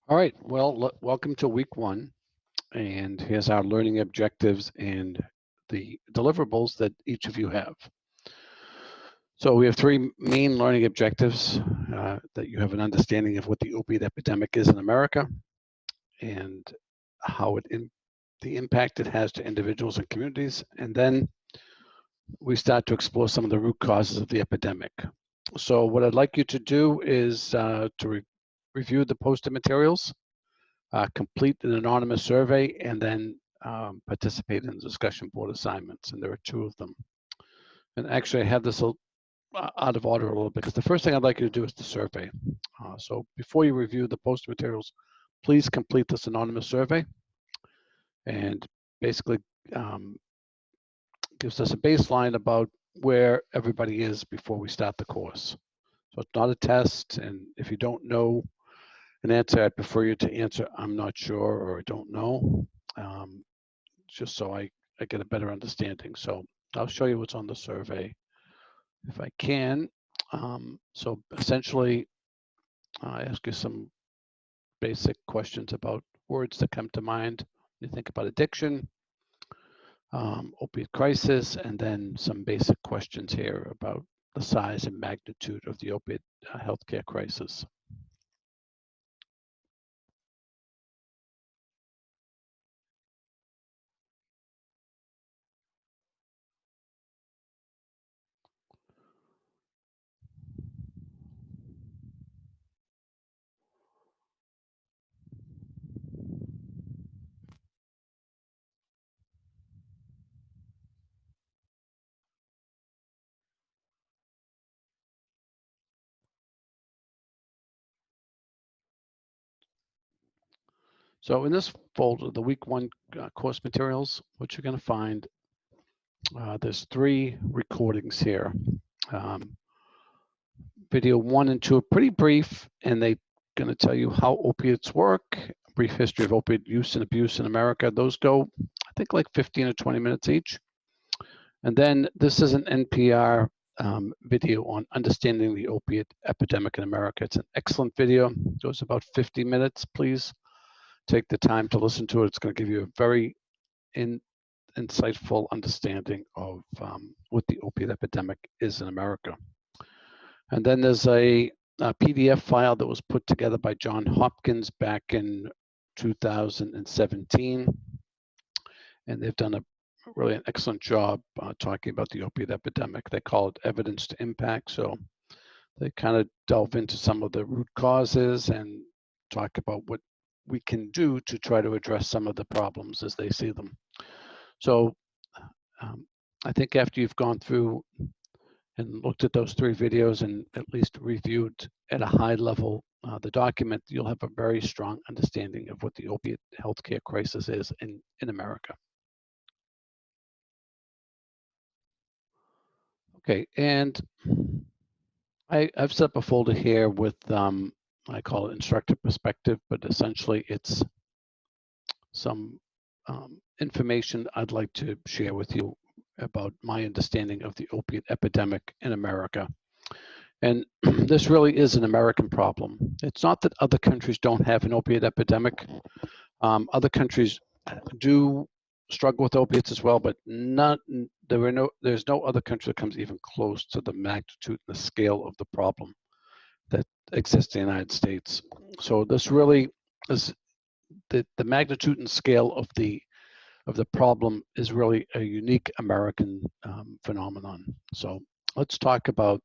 All right, well, welcome to week one. And here's our learning objectives and the deliverables that each of you have. So we have three main learning objectives that you have an understanding of what the opiate epidemic is in America and how the impact it has to individuals and communities. And then we start to explore some of the root causes of the epidemic. So what I'd like you to do is to review the posted materials, complete an anonymous survey, and then participate in the discussion board assignments. And there are two of them. And actually, I have this out of order a little bit because the first thing I'd like you to do is the survey. So before you review the posted materials, please complete this anonymous survey. And basically gives us a baseline about where everybody is before we start the course. So it's not a test. And if you don't know an answer, I'd prefer you to answer, I'm not sure, or I don't know, just so I get a better understanding. So I'll show you what's on the survey if I can. So essentially, I ask you some basic questions about words that come to mind when you think about addiction, opiate crisis, and then some basic questions here about the size and magnitude of the opiate healthcare crisis. So in this folder, the week one course materials, what you're going to find, there's three recordings here. Video one and two are pretty brief, and they're going to tell you how opiates work, a brief history of opiate use and abuse in America. Those go, I think, like 15 or 20 minutes each. And then this is an NPR video on understanding the opiate epidemic in America. It's an excellent video. It goes about 50 minutes. Please take the time to listen to it. It's going to give you a very insightful understanding of what the opiate epidemic is in America. And then there's a PDF file that was put together by John Hopkins back in 2017. And they've done really an excellent job talking about the opiate epidemic. They call it evidence to impact. So they kind of delve into some of the root causes and talk about what we can do to try to address some of the problems as they see them. So I think after you've gone through and looked at those three videos and at least reviewed at a high level the document, you'll have a very strong understanding of what the opiate healthcare crisis is in America. Okay, and I've set up a folder here with, I call it instructor perspective, but essentially it's some information I'd like to share with you about my understanding of the opiate epidemic in America. And this really is an American problem. It's not that other countries don't have an opiate epidemic. Other countries do struggle with opiates as well, but there's no other country that comes even close to the magnitude and the scale of the problem that exists in the United States. So this really is the magnitude and scale of the problem is really a unique American phenomenon. So let's talk about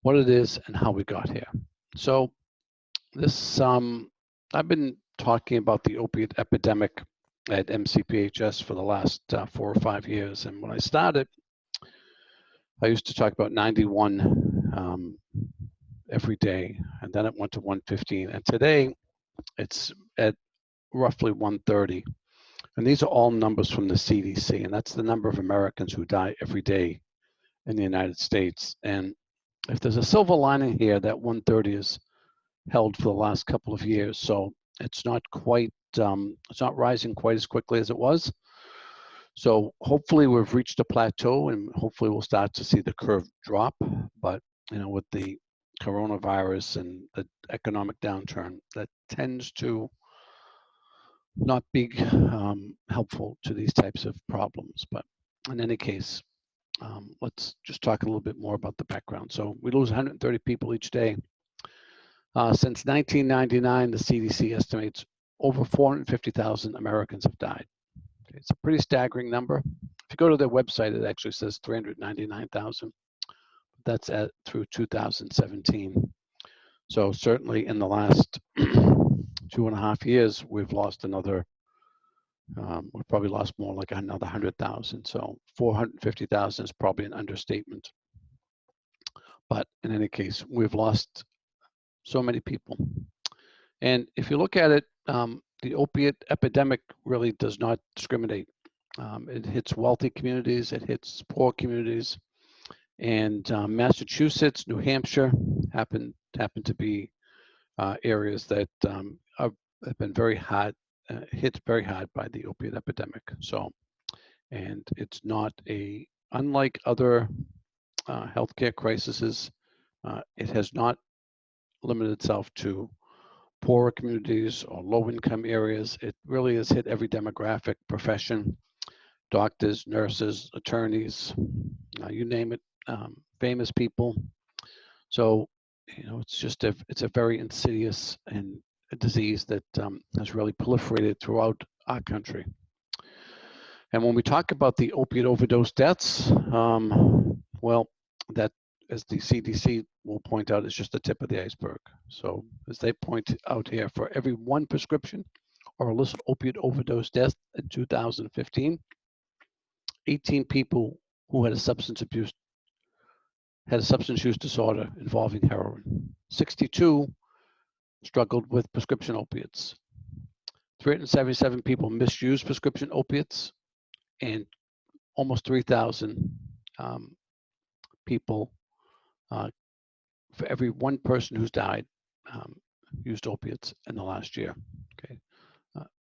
what it is and how we got here. So this, I've been talking about the opiate epidemic at MCPHS for the last 4 or 5 years. And when I started, I used to talk about 91 every day, and then it went to 115. And today it's at roughly 130. And these are all numbers from the CDC, and that's the number of Americans who die every day in the United States. And if there's a silver lining here, that 130 is held for the last couple of years. So it's not quite, it's not rising quite as quickly as it was. So hopefully we've reached a plateau, and hopefully we'll start to see the curve drop. But with the coronavirus and the economic downturn that tends to not be helpful to these types of problems. But in any case, let's just talk a little bit more about the background. So we lose 130 people each day. Since 1999, the CDC estimates over 450,000 Americans have died. Okay, it's a pretty staggering number. If you go to their website, it actually says 399,000. That's through 2017. So certainly in the last 2.5 years, we've lost another, we've probably lost more like another 100,000. So 450,000 is probably an understatement. But in any case, we've lost so many people. And if you look at it, the opiate epidemic really does not discriminate. It hits wealthy communities, it hits poor communities, and Massachusetts, New Hampshire happen to be areas that have been very hard, hit very hard by the opiate epidemic. So, and it's not unlike other healthcare crises, it has not limited itself to poorer communities or low-income areas. It really has hit every demographic, profession, doctors, nurses, attorneys, you name it, famous people. So, it's a very insidious and a disease that has really proliferated throughout our country. And when we talk about the opiate overdose deaths, well, that, as the CDC will point out, is just the tip of the iceberg. So as they point out here, for every one prescription or illicit opiate overdose death in 2015, 18 people who had a substance use disorder involving heroin. 62 struggled with prescription opiates. 377 people misused prescription opiates, and almost 3,000 people, for every one person who's died, used opiates in the last year. Okay,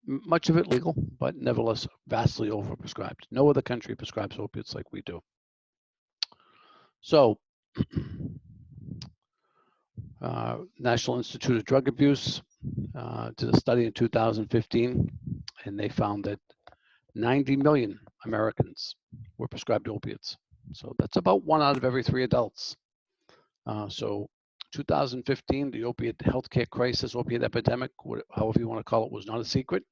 much of it legal, but nevertheless vastly overprescribed. No other country prescribes opiates like we do. So, National Institute of Drug Abuse did a study in 2015, and they found that 90 million Americans were prescribed opiates. So that's about 1 out of every 3 adults. So 2015, the opiate healthcare crisis, opiate epidemic, however you want to call it, was not a secret.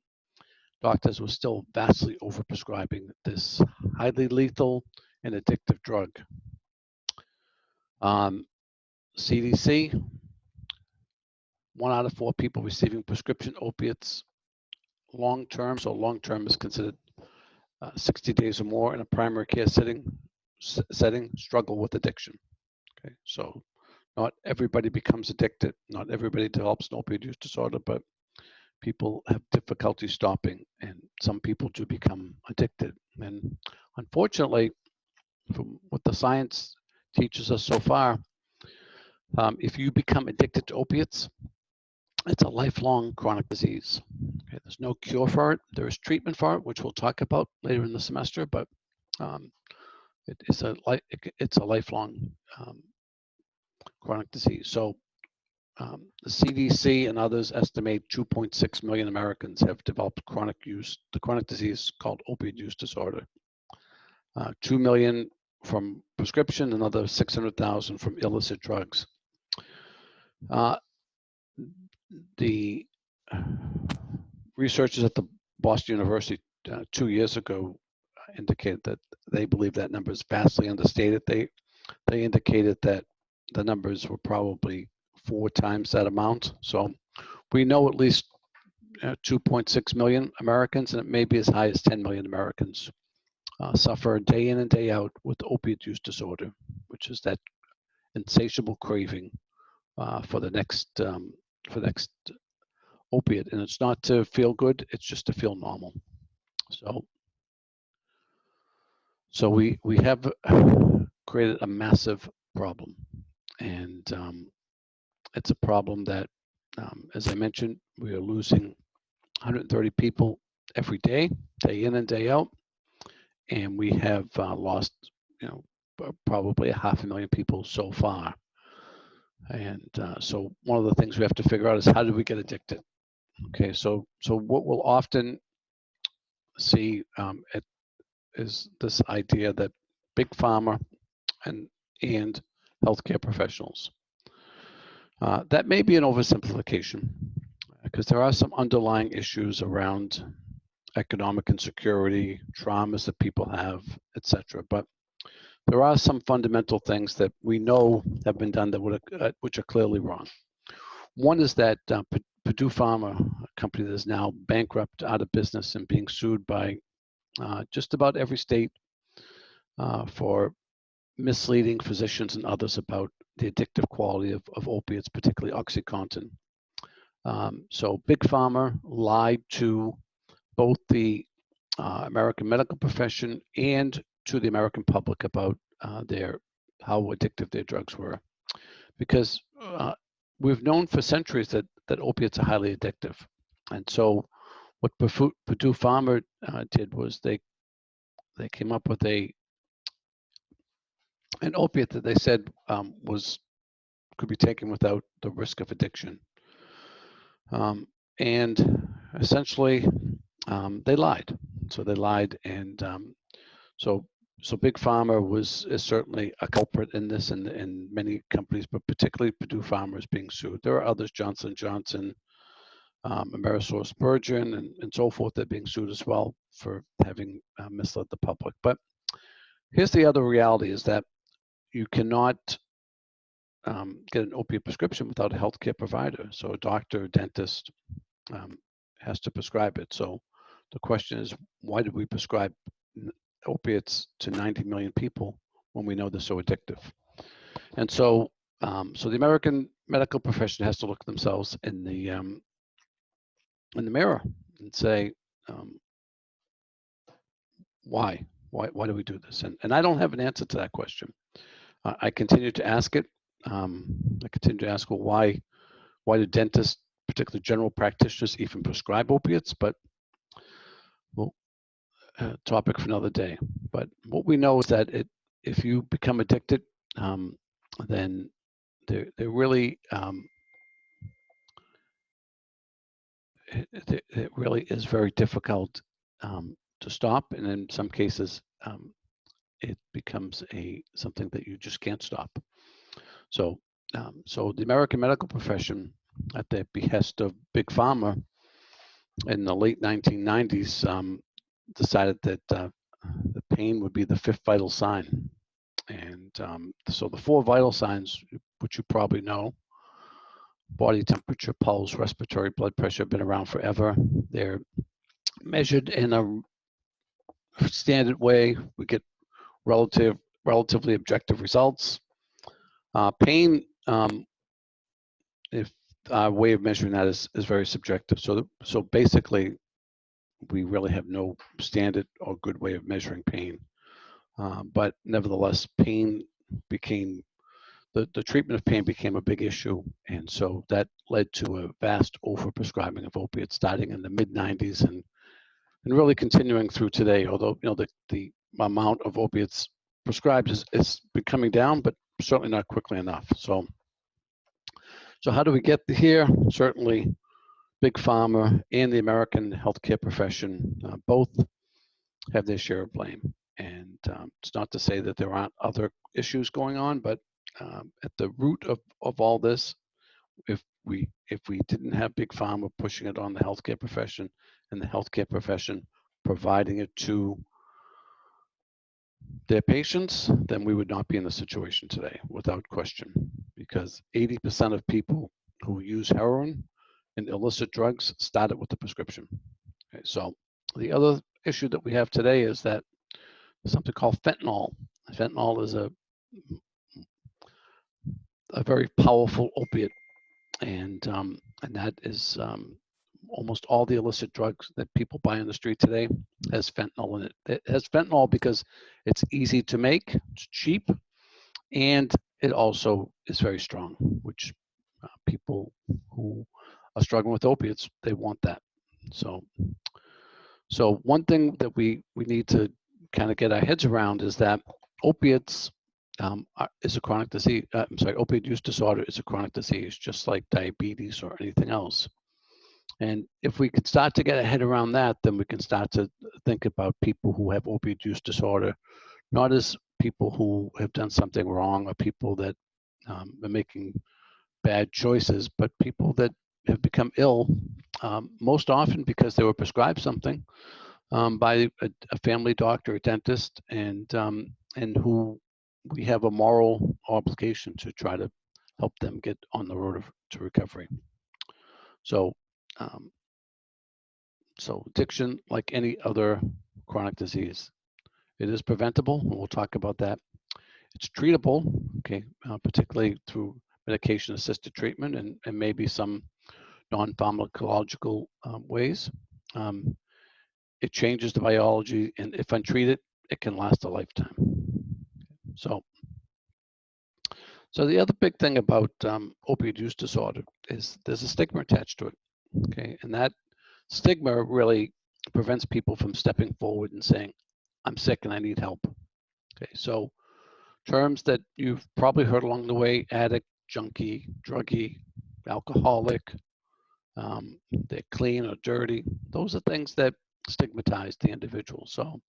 Doctors were still vastly overprescribing this highly lethal and addictive drug. CDC, 1 out of 4 people receiving prescription opiates long-term, so long-term is considered 60 days or more in a primary care setting, struggle with addiction. Okay, so not everybody becomes addicted, not everybody develops an opioid use disorder, but people have difficulty stopping, and some people do become addicted. And unfortunately, from what the science teaches us so far, if you become addicted to opiates, it's a lifelong chronic disease. Okay, there's no cure for it. There is treatment for it, which we'll talk about later in the semester, but it's a lifelong chronic disease. So the CDC and others estimate 2.6 million Americans have developed the chronic disease called opioid use disorder. 2 million from prescription, another 600,000 from illicit drugs. The researchers at the Boston University 2 years ago indicated that they believe that number is vastly understated. They indicated that the numbers were probably 4 times that amount. So we know at least 2.6 million Americans, and it may be as high as 10 million Americans suffer day in and day out with opiate use disorder, which is that insatiable craving for the next opiate. And it's not to feel good, it's just to feel normal. So we have created a massive problem, and it's a problem that, as I mentioned, we are losing 130 people every day, day in and day out, and we have lost, probably 500,000 people so far. And so one of the things we have to figure out is how do we get addicted? Okay, so what we'll often see is this idea that big pharma and healthcare professionals. That may be an oversimplification because there are some underlying issues around economic insecurity, traumas that people have, etc. But there are some fundamental things that we know have been done that which are clearly wrong. One is that Purdue Pharma, a company that is now bankrupt, out of business, and being sued by just about every state for misleading physicians and others about the addictive quality of opiates, particularly OxyContin. So Big Pharma lied to both the American medical profession and to the American public about how addictive their drugs were, because we've known for centuries that opiates are highly addictive, and so what Purdue Pharma did was they came up with an opiate that they said could be taken without the risk of addiction, and essentially they lied. So they lied, and so Big Pharma is certainly a culprit in this, and many companies, but particularly Purdue Pharma is being sued. There are others, Johnson & Johnson, AmerisourceBergen, and so forth, that are being sued as well for having misled the public. But here's the other reality: is that you cannot get an opiate prescription without a healthcare provider. So a doctor, dentist has to prescribe it. So the question is, why do we prescribe opiates to 90 million people when we know they're so addictive? And so, so the American medical profession has to look at themselves in the mirror and say, why do we do this? And I don't have an answer to that question. I continue to ask it. I continue to ask, well, why do dentists, particularly general practitioners, even prescribe opiates? But well, topic for another day. But what we know is that if you become addicted, then there really it really is very difficult to stop, and in some cases it becomes something that you just can't stop. So so the American medical profession, at the behest of Big Pharma in the late 1990s, decided that the pain would be the fifth vital sign. And so the four vital signs, which you probably know: body temperature, pulse, respiratory, blood pressure, have been around forever. They're measured in a standard way. We get relatively objective results. Pain, if our way of measuring that is very subjective. So basically, we really have no standard or good way of measuring pain. But nevertheless, pain became the treatment of pain became a big issue, and so that led to a vast overprescribing of opiates starting in the mid 90s and really continuing through today. Although the amount of opiates prescribed is been coming down, but certainly not quickly enough. So how do we get here? Certainly, Big Pharma and the American healthcare profession both have their share of blame. And it's not to say that there aren't other issues going on, but at the root of all this, if we didn't have Big Pharma pushing it on the healthcare profession and the healthcare profession providing it to their patients, then we would not be in the situation today, without question. Because 80% of people who use heroin and illicit drugs started with the prescription. Okay, so the other issue that we have today is that something called fentanyl. Fentanyl is a very powerful opiate, and that is almost all the illicit drugs that people buy on the street today has fentanyl in it. It has fentanyl because it's easy to make, it's cheap, and it also is very strong, which people who are struggling with opiates, they want that. So one thing that we need to kind of get our heads around is that opiates is a chronic disease. I'm sorry, opioid use disorder is a chronic disease, just like diabetes or anything else. And if we could start to get a head around that, then we can start to think about people who have opioid use disorder, not as people who have done something wrong or people that are making bad choices, but people that have become ill, most often because they were prescribed something by a family doctor, a dentist, and who we have a moral obligation to try to help them get on the road to recovery. So, um, so addiction, like any other chronic disease, it is preventable, and we'll talk about that. It's treatable, okay, particularly through medication-assisted treatment and maybe some non-pharmacological ways. It changes the biology, and if untreated, it can last a lifetime. So the other big thing about opioid use disorder is there's a stigma attached to it, okay? And that stigma really prevents people from stepping forward and saying, I'm sick and I need help, okay? So terms that you've probably heard along the way: addict, junkie, druggie, alcoholic, they're clean or dirty. Those are things that stigmatize the individual. So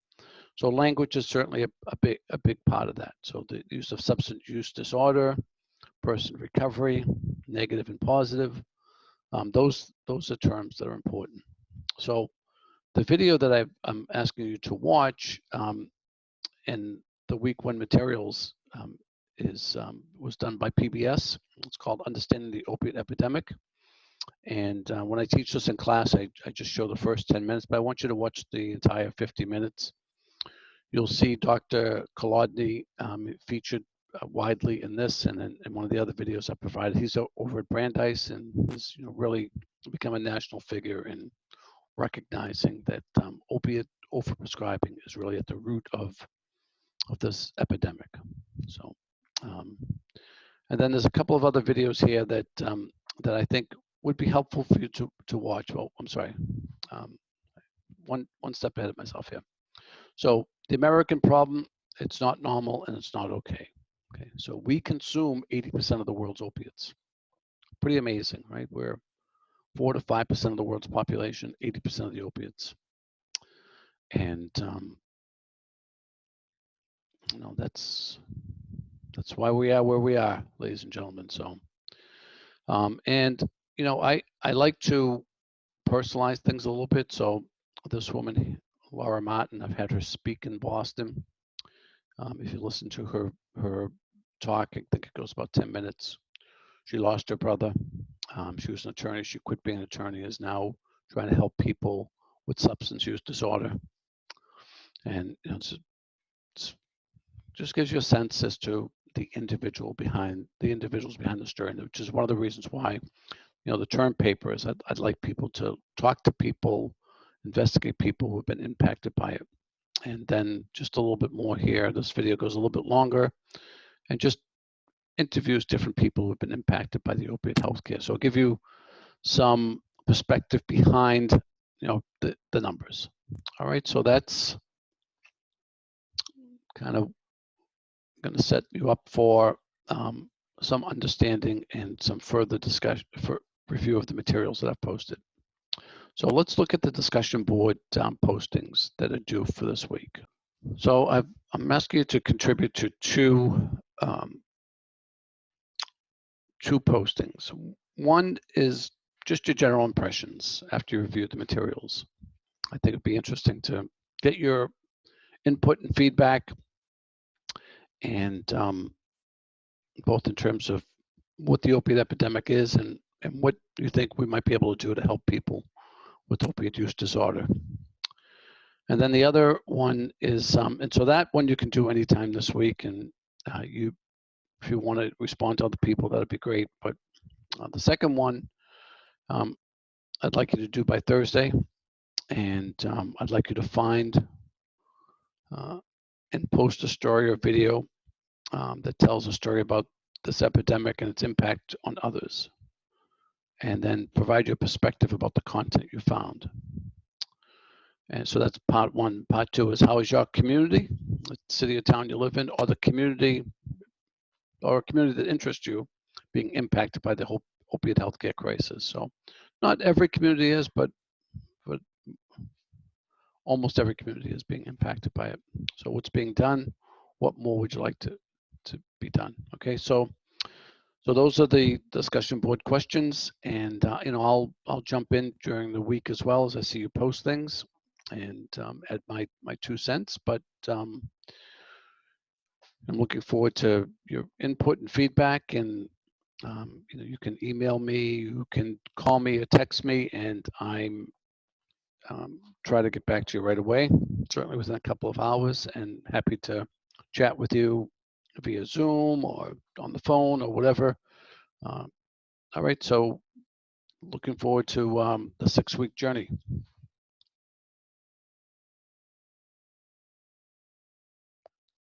language is certainly a big part of that. So the use of substance use disorder, person recovery, negative and positive, those are terms that are important. So the video that I'm asking you to watch in the week one materials was done by PBS. It's called Understanding the Opiate Epidemic. And when I teach this in class, I just show the first 10 minutes, but I want you to watch the entire 50 minutes. You'll see Dr. Kolodny featured widely in this and in one of the other videos I provided. He's over at Brandeis and has really become a national figure in recognizing that opiate overprescribing is really at the root of this epidemic. So, and then there's a couple of other videos here that that I think would be helpful for you to watch. Well, I'm sorry, one step ahead of myself here. So the American problem, it's not normal and it's not okay. Okay, so we consume 80% of the world's opiates. Pretty amazing, right? We're 4 to 5% of the world's population, 80% of the opiates. And that's why we are where we are, ladies and gentlemen. So, and I like to personalize things a little bit. So this woman, Laura Martin, I've had her speak in Boston. If you listen to her talk, I think it goes about 10 minutes. She lost her brother. She was an attorney. She quit being an attorney, is now trying to help people with substance use disorder. And it's just gives you a sense as to the individuals behind the story, which is one of the reasons why the term paper is I'd like people to talk to people, investigate people who have been impacted by it. And then just a little bit more here. This video goes a little bit longer and just interviews different people who have been impacted by the opiate healthcare. So I'll give you some perspective behind the numbers. All right, so that's kind of going to set you up for some understanding and some further discussion for review of the materials that I've posted. So let's look at the discussion board postings that are due for this week. So I'm asking you to contribute to two postings. One is just your general impressions after you review the materials. I think it'd be interesting to get your input and feedback, and both in terms of what the opiate epidemic is and what you think we might be able to do to help people with opiate use disorder. And then the other one is, and so that one you can do anytime this week, and if you want to respond to other people, that'd be great. But the second one, I'd like you to do by Thursday, and I'd like you to find and post a story or video that tells a story about this epidemic and its impact on others, and then provide your perspective about the content you found. And so that's part one. Part two is how is your community, the city or town you live in, or the community or a community that interests you being impacted by the whole opiate healthcare crisis. So not every community is, but almost every community is being impacted by it. So what's being done? What more would you like to be done? Okay, so those are the discussion board questions, and I'll jump in during the week as well as I see you post things, and add my 2 cents. But I'm looking forward to your input and feedback, and you can email me, you can call me or text me, and I'm try to get back to you right away, certainly within a couple of hours, and happy to chat with you via Zoom or on the phone or whatever. All right, so looking forward to the 6-week journey.